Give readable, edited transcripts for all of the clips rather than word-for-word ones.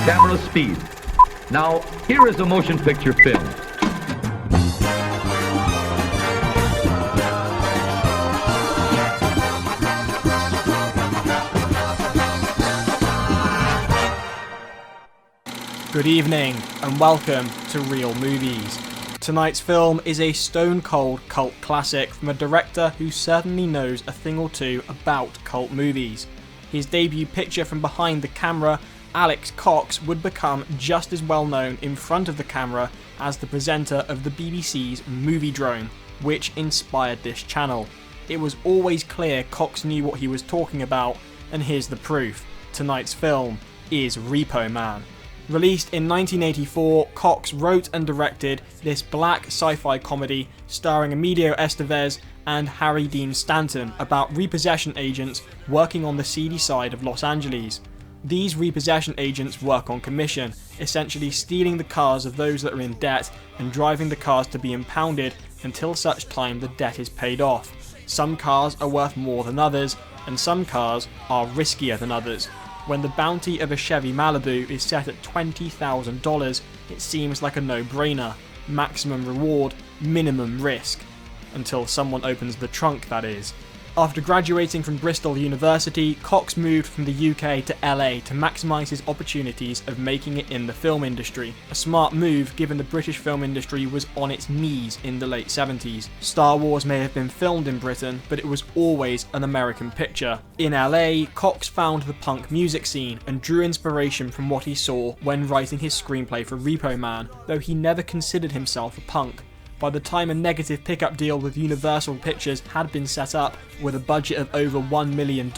camera speed. Now, here is a motion picture film. Good evening and welcome to Real Movies. Tonight's film is a stone-cold cult classic from a director who certainly knows a thing or two about cult movies. His debut picture from behind the camera, Alex Cox, would become just as well known in front of the camera as the presenter of the BBC's Moviedrome, which inspired this channel. It was always clear Cox knew what he was talking about, and here's the proof. Tonight's film is Repo Man. Released in 1984, Cox wrote and directed this black sci-fi comedy starring Emilio Estevez and Harry Dean Stanton about repossession agents working on the seedy side of Los Angeles. These repossession agents work on commission, essentially stealing the cars of those that are in debt and driving the cars to be impounded until such time the debt is paid off. Some cars are worth more than others, and some cars are riskier than others. When the bounty of a Chevy Malibu is set at $20,000, it seems like a no-brainer. Maximum reward, minimum risk. Until someone opens the trunk, that is. After graduating from Bristol University, Cox moved from the UK to LA to maximise his opportunities of making it in the film industry. A smart move given the British film industry was on its knees in the late 70s. Star Wars may have been filmed in Britain, but it was always an American picture. In LA, Cox found the punk music scene and drew inspiration from what he saw when writing his screenplay for Repo Man, though he never considered himself a punk. By the time a negative pickup deal with Universal Pictures had been set up, with a budget of over $1 million,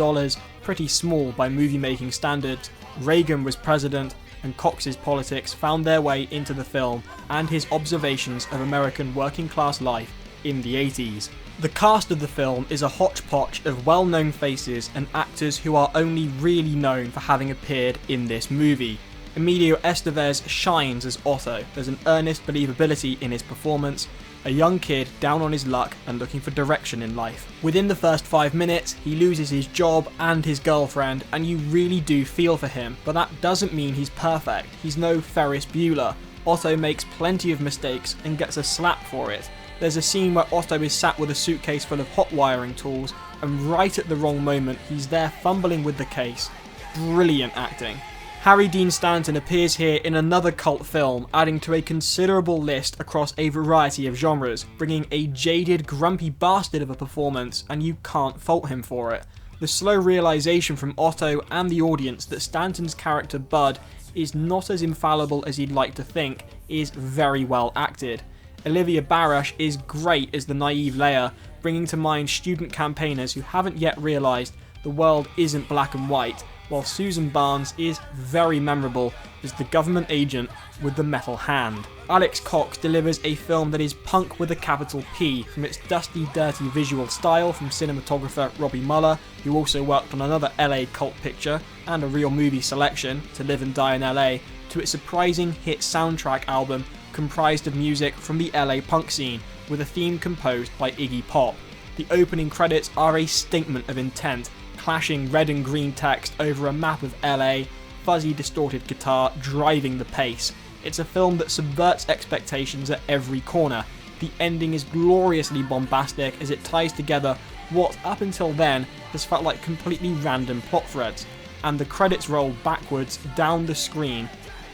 pretty small by movie-making standards, Reagan was president, and Cox's politics found their way into the film and his observations of American working-class life in the 80s. The cast of the film is a hodgepodge of well-known faces and actors who are only really known for having appeared in this movie. Emilio Estevez shines as Otto. There's an earnest believability in his performance, a young kid down on his luck and looking for direction in life. Within the first 5 minutes, he loses his job and his girlfriend, and you really do feel for him, but that doesn't mean he's perfect. He's no Ferris Bueller. Otto makes plenty of mistakes and gets a slap for it. There's a scene where Otto is sat with a suitcase full of hot wiring tools, and right at the wrong moment, he's there fumbling with the case. Brilliant acting. Harry Dean Stanton appears here in another cult film, adding to a considerable list across a variety of genres, bringing a jaded, grumpy bastard of a performance, and you can't fault him for it. The slow realisation from Otto and the audience that Stanton's character Bud is not as infallible as he'd like to think is very well acted. Olivia Barash is great as the naive Leia, bringing to mind student campaigners who haven't yet realised the world isn't black and white, while Susan Barnes is very memorable as the government agent with the metal hand. Alex Cox delivers a film that is punk with a capital P, from its dusty, dirty visual style from cinematographer Robbie Muller, who also worked on another LA cult picture and a real movie selection, To Live and Die in LA, to its surprising hit soundtrack album comprised of music from the LA punk scene, with a theme composed by Iggy Pop. The opening credits are a statement of intent, clashing red and green text over a map of LA, fuzzy distorted guitar driving the pace. It's a film that subverts expectations at every corner. The ending is gloriously bombastic as it ties together what up until then has felt like completely random plot threads, and the credits roll backwards down the screen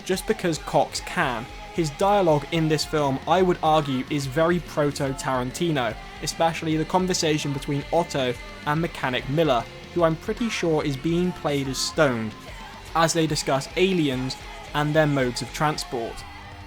just because Cox can. His dialogue in this film, I would argue, is very proto-Tarantino, especially the conversation between Otto and Mechanic Miller, who I'm pretty sure is being played as stoned, as they discuss aliens and their modes of transport.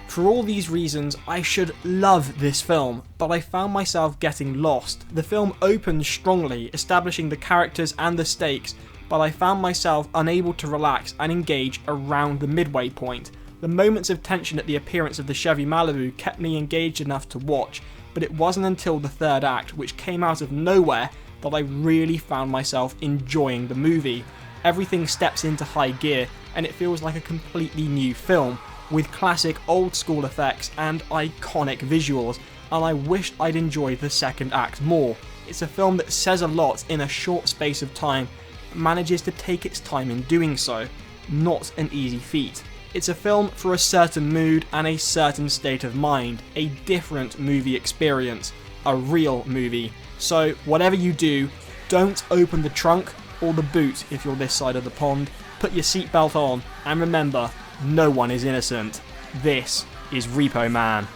For all these reasons, I should love this film, but I found myself getting lost. The film opens strongly, establishing the characters and the stakes, but I found myself unable to relax and engage around the midway point. The moments of tension at the appearance of the Chevy Malibu kept me engaged enough to watch, but it wasn't until the third act, which came out of nowhere, that I really found myself enjoying the movie. Everything steps into high gear, and it feels like a completely new film, with classic old school effects and iconic visuals, and I wished I'd enjoyed the second act more. It's a film that says a lot in a short space of time, but manages to take its time in doing so. Not an easy feat. It's a film for a certain mood and a certain state of mind, a different movie experience, a real movie. So whatever you do, don't open the trunk or the boot if you're this side of the pond, put your seatbelt on, and remember, no one is innocent. This is Repo Man.